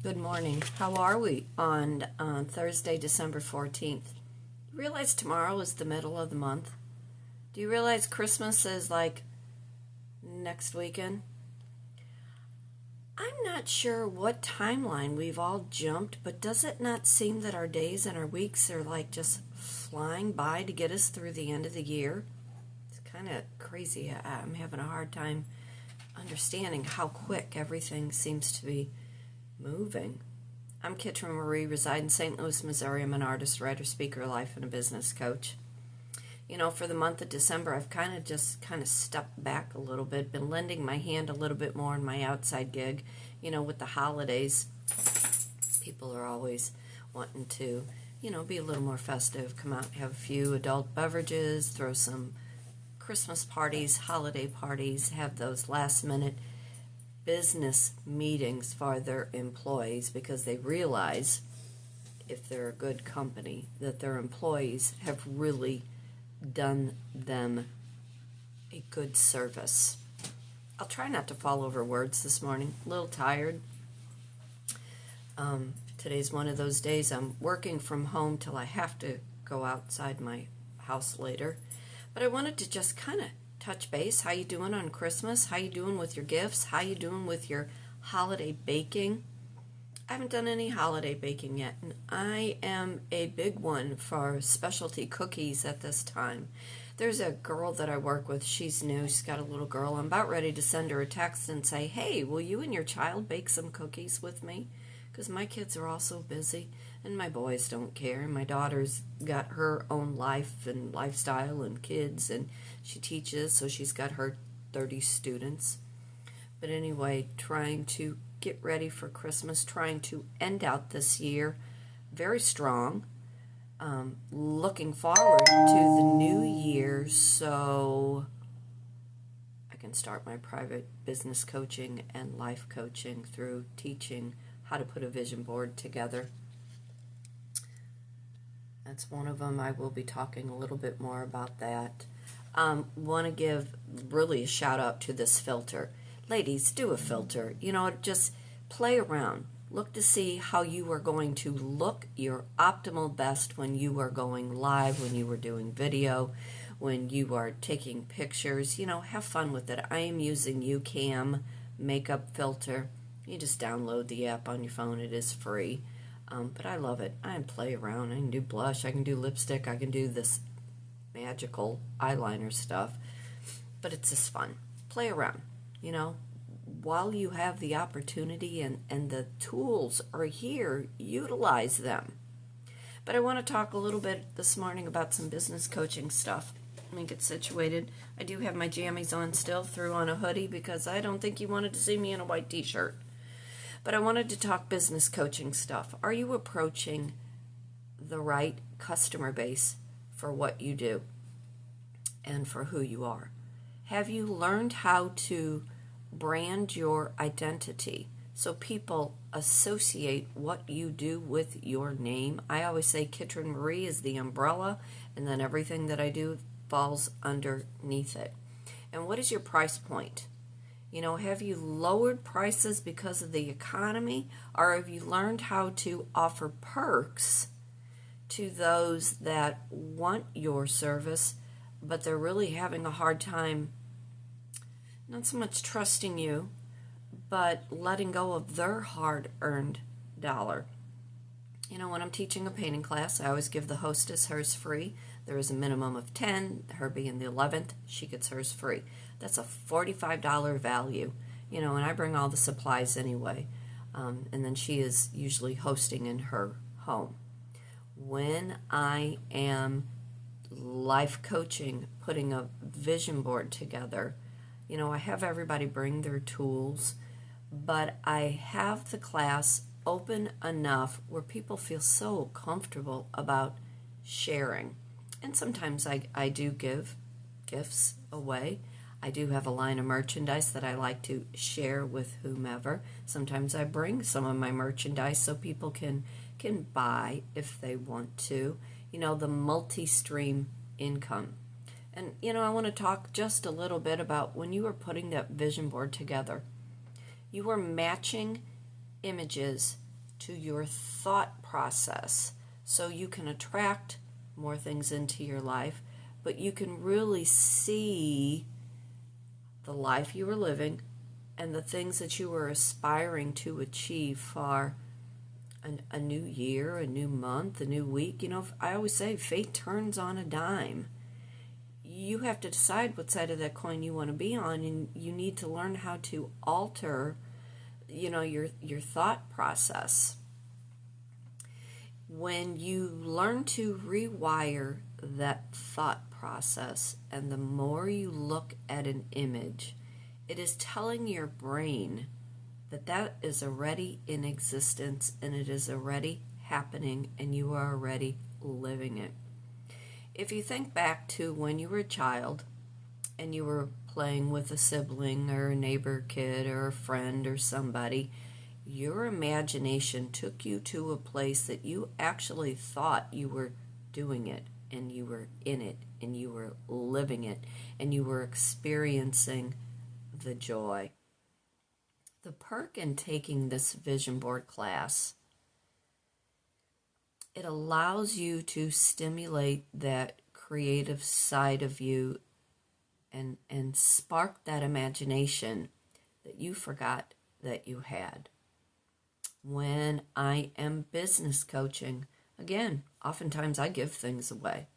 Good morning. How are we on Thursday, December 14th? You realize tomorrow is the middle of the month? Do you realize Christmas is like next weekend? I'm not sure what timeline we've all jumped, but does it not seem that our days and our weeks are like just flying by to get us through the end of the year? It's kind of crazy. I'm having a hard time understanding how quick everything seems to be moving. I'm kitrynmarie, reside in St. Louis, Missouri. I'm an artist, writer, speaker, life, and a business coach. You know, for the month of December, I've kind of stepped back a little bit, been lending my hand a little bit more in my outside gig. You know, with the holidays, people are always wanting to, be a little more festive, come out, have a few adult beverages, throw some Christmas parties, holiday parties, have those last minute business meetings for their employees because they realize, if they're a good company, that their employees have really done them a good service. I'll try not to fall over words this morning. A little tired. Today's one of those days I'm working from home till I have to go outside my house later. But I wanted to just kind of touch base. How you doing on Christmas? How you doing with your gifts? How you doing with your holiday baking? I haven't done any holiday baking yet, and I am a big one for specialty cookies at this time. There's a girl that I work with. She's new. She's got a little girl. I'm about ready to send her a text and say, hey, will you and your child bake some cookies with me? Because my kids are all so busy, and my boys don't care. And my daughter's got her own life and lifestyle and kids, and she teaches, so she's got her 30 students. But anyway, trying to get ready for Christmas, trying to end out this year very strong. Looking forward to the new year so I can start my private business coaching and life coaching through teaching how to put a vision board together. That's one of them. I will be talking a little bit more about that. Want to give really a shout out to this filter. Ladies, do a filter. Just play around. Look to see how you are going to look your optimal best when you are going live, when you are doing video, when you are taking pictures. Have fun with it. I am using UCam makeup filter. You just download the app on your phone. It is free. But I love it. I can play around. I can do blush. I can do lipstick. I can do this magical eyeliner stuff. But it's just fun. Play around. While you have the opportunity and the tools are here, utilize them. But I want to talk a little bit this morning about some business coaching stuff. Let me get situated. I do have my jammies on still, threw on a hoodie because I don't think you wanted to see me in a white t-shirt. But I wanted to talk business coaching stuff. Are you approaching the right customer base for what you do and for who you are? Have you learned how to brand your identity so people associate what you do with your name? I always say kitrynmarie is the umbrella, and then everything that I do falls underneath it. And what is your price point? Have you lowered prices because of the economy, or have you learned how to offer perks to those that want your service, but they're really having a hard time not so much trusting you, but letting go of their hard-earned dollar? When I'm teaching a painting class, I always give the hostess hers free. There is a minimum of 10. Her being the 11th, she gets hers free. That's a $45 value, and I bring all the supplies anyway. And then she is usually hosting in her home. When I am life coaching, putting a vision board together, I have everybody bring their tools, but I have the class open enough where people feel so comfortable about sharing. And sometimes I do give gifts away. I do have a line of merchandise that I like to share with whomever. Sometimes I bring some of my merchandise so people can buy if they want to. The multi-stream income. And, I want to talk just a little bit about when you are putting that vision board together. You are matching images to your thought process so you can attract more things into your life, but you can really see the life you were living and the things that you were aspiring to achieve for a new year, a new month, a new week. You know, I always say fate turns on a dime. You have to decide what side of that coin you want to be on, and you need to learn how to alter, you know, your thought process. When you learn to rewire that thought process, and the more you look at an image, it is telling your brain that that is already in existence and it is already happening and you are already living it. If you think back to when you were a child and you were playing with a sibling or a neighbor kid or a friend or somebody, your imagination took you to a place that you actually thought you were doing it, and you were in it, and you were living it, and you were experiencing the joy. The perk in taking this vision board class, it allows you to stimulate that creative side of you and spark that imagination that you forgot that you had. When I am business coaching, again, oftentimes I give things away.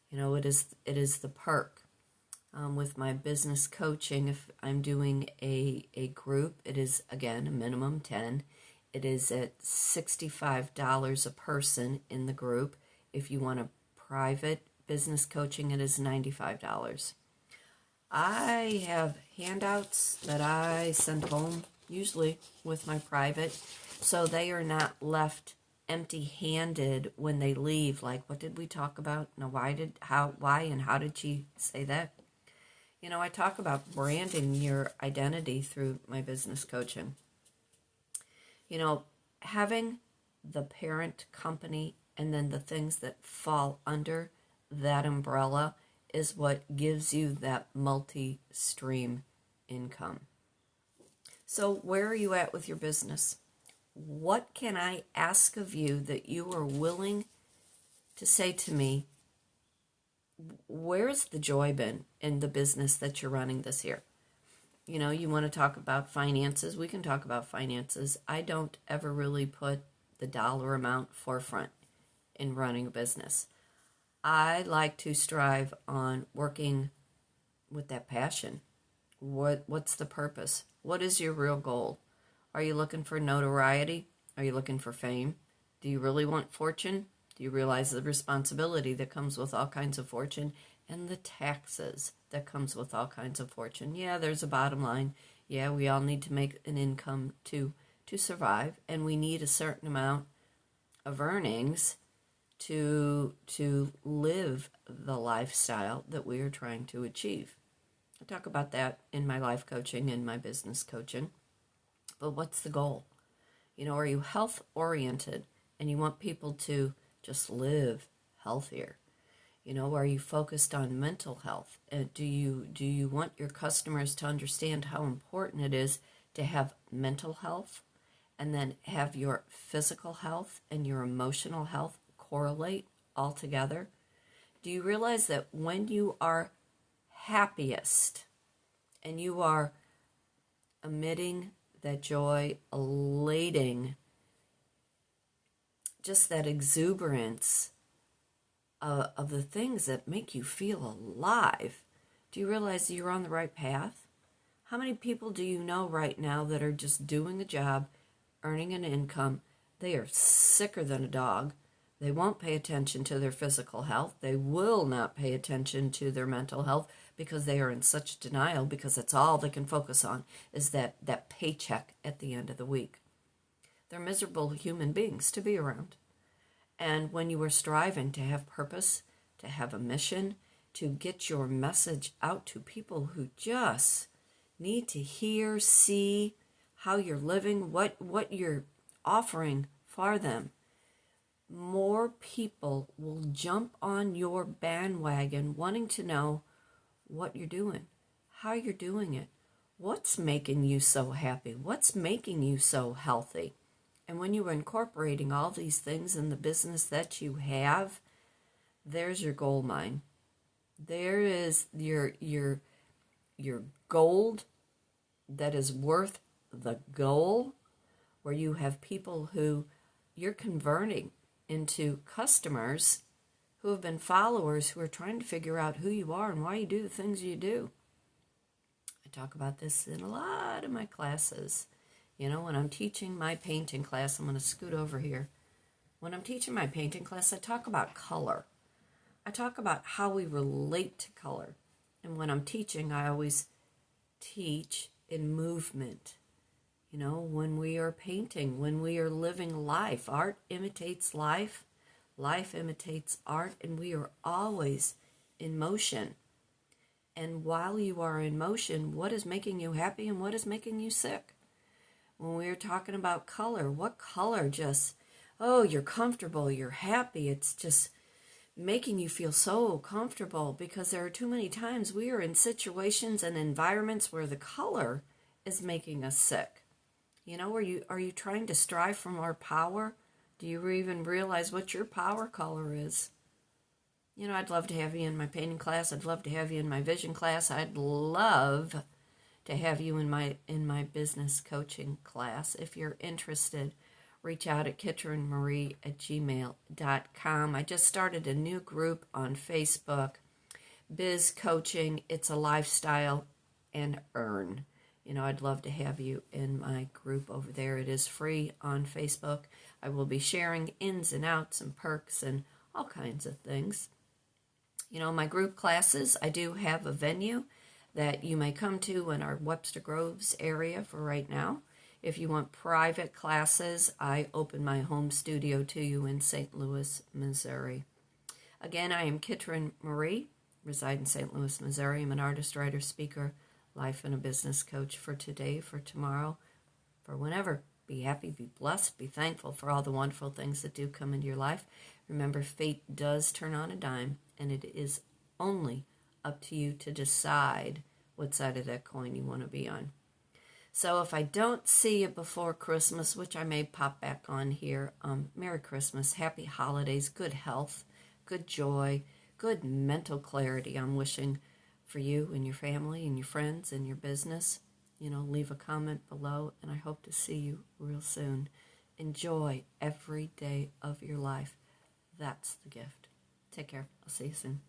You know, it is the perk. With my business coaching, if I'm doing a group, it is, again, a minimum 10. It is at $65 a person in the group. If you want a private business coaching, it is $95. I have handouts that I send home, usually with my private, so they are not left empty-handed when they leave. Like, what did we talk about? Now, why and how did she say that? You know, I talk about branding your identity through my business coaching. You know, having the parent company and then the things that fall under that umbrella is what gives you that multi-stream income. So where are you at with your business? What can I ask of you that you are willing to say to me, where's the joy been in the business that you're running this year? You know, you want to talk about finances, we can talk about finances. I don't ever really put the dollar amount forefront in running a business. I like to strive on working with that passion. What's the purpose? What is your real goal? Are you looking for notoriety? Are you looking for fame? Do you really want fortune? Do you realize the responsibility that comes with all kinds of fortune and the taxes that comes with all kinds of fortune? Yeah, there's a bottom line. Yeah, we all need to make an income to survive, and we need a certain amount of earnings to live the lifestyle that we are trying to achieve. I talk about that in my life coaching and my business coaching. But what's the goal? You know, are you health oriented and you want people to just live healthier? You know, are you focused on mental health? Do you want your customers to understand how important it is to have mental health and then have your physical health and your emotional health correlate all together? Do you realize that when you are happiest and you are emitting that joy, elating, just that exuberance of the things that make you feel alive, do you realize that you're on the right path? How many people do you know right now that are just doing a job, earning an income? They are sicker than a dog. They won't pay attention to their physical health. They will not pay attention to their mental health because they are in such denial, because that's all they can focus on is that paycheck at the end of the week. They're miserable human beings to be around. And when you are striving to have purpose, to have a mission, to get your message out to people who just need to hear, see how you're living, what you're offering for them, more people will jump on your bandwagon wanting to know what you're doing, how you're doing it, what's making you so happy, what's making you so healthy. And when you are incorporating all these things in the business that you have, there's your gold mine. There is your gold that is worth the goal, where you have people who you're converting into customers who have been followers who are trying to figure out who you are and why you do the things you do. I talk about this in a lot of my classes. You know, when I'm teaching my painting class, I'm going to scoot over here. When I'm teaching my painting class, I talk about color. I talk about how we relate to color. And when I'm teaching, I always teach in movement. You know, when we are painting, when we are living life, art imitates life, life imitates art, and we are always in motion. And while you are in motion, what is making you happy and what is making you sick? When we are talking about color, what color just, oh, you're comfortable, you're happy, it's just making you feel so comfortable, because there are too many times we are in situations and environments where the color is making us sick. You know, are you trying to strive for more power? Do you even realize what your power color is? You know, I'd love to have you in my painting class. I'd love to have you in my vision class. I'd love to have you in my business coaching class. If you're interested, reach out at kitrynmarie@gmail.com. I just started a new group on Facebook, Biz Coaching. It's a lifestyle and earn. You know, I'd love to have you in my group over there. It is free on Facebook. I will be sharing ins and outs and perks and all kinds of things. You know, my group classes, I do have a venue that you may come to in our Webster Groves area for right now. If you want private classes, I open my home studio to you in St. Louis, Missouri. Again, I am Kitryn Marie, reside in St. Louis, Missouri. I'm an artist, writer, speaker, life and a business coach for today, for tomorrow, for whenever. Be happy, be blessed, be thankful for all the wonderful things that do come into your life. Remember, fate does turn on a dime, and it is only up to you to decide what side of that coin you want to be on. So if I don't see you before Christmas, which I may pop back on here, Merry Christmas, Happy Holidays, good health, good joy, good mental clarity I'm wishing for you and your family and your friends and your business. You know, leave a comment below, and I hope to see you real soon. Enjoy every day of your life. That's the gift. Take care. I'll see you soon.